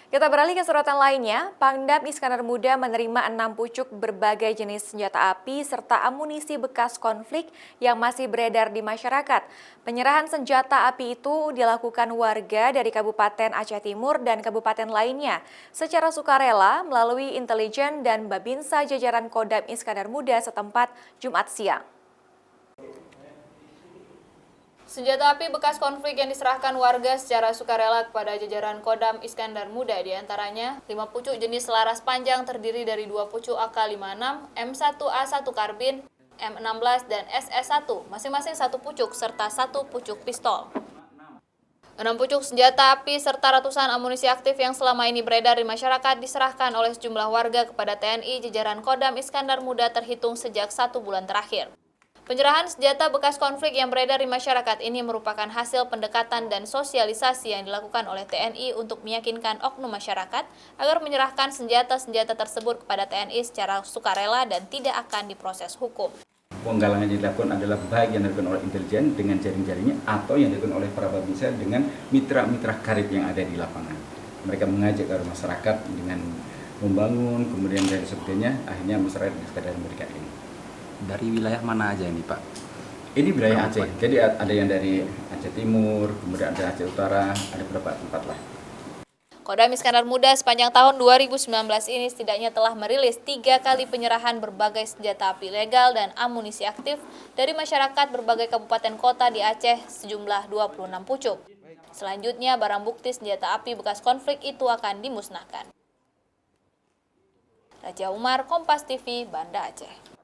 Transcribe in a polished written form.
Kita beralih ke sorotan lainnya, Pangdam Iskandar Muda menerima 6 pucuk berbagai jenis senjata api serta amunisi bekas konflik yang masih beredar di masyarakat. Penyerahan senjata api itu dilakukan warga dari Kabupaten Aceh Timur dan kabupaten lainnya secara sukarela melalui intelijen dan Babinsa jajaran Kodam Iskandar Muda setempat Jumat siang. Senjata api bekas konflik yang diserahkan warga secara sukarela kepada jajaran Kodam Iskandar Muda diantaranya 5 pucuk jenis laras panjang terdiri dari 2 pucuk AK-56, M1A1 karbin, M16, dan SS1, masing-masing 1 pucuk serta 1 pucuk pistol. 6 pucuk senjata api serta ratusan amunisi aktif yang selama ini beredar di masyarakat diserahkan oleh sejumlah warga kepada TNI jajaran Kodam Iskandar Muda terhitung sejak 1 bulan terakhir. Penyerahan senjata bekas konflik yang beredar di masyarakat ini merupakan hasil pendekatan dan sosialisasi yang dilakukan oleh TNI untuk meyakinkan oknum masyarakat agar menyerahkan senjata-senjata tersebut kepada TNI secara sukarela dan tidak akan diproses hukum. Penggalangan yang dilakukan adalah baik yang dilakukan oleh intelijen dengan jaring-jaringnya atau yang dilakukan oleh para babinsa dengan mitra-mitra karib yang ada di lapangan. Mereka mengajak agar masyarakat dengan membangun, kemudian dari sebagainya, akhirnya masyarakat sekadar memberikan ini. Dari wilayah mana aja ini, Pak? Ini wilayah Aceh, jadi ada yang dari Aceh Timur, kemudian ada Aceh Utara, ada beberapa tempat lah. Kodam Iskandar Muda sepanjang tahun 2019 ini setidaknya telah merilis 3 kali penyerahan berbagai senjata api legal dan amunisi aktif dari masyarakat berbagai kabupaten kota di Aceh sejumlah 26 pucuk. Selanjutnya, barang bukti senjata api bekas konflik itu akan dimusnahkan. Raja Umar, Kompas TV, Banda Aceh.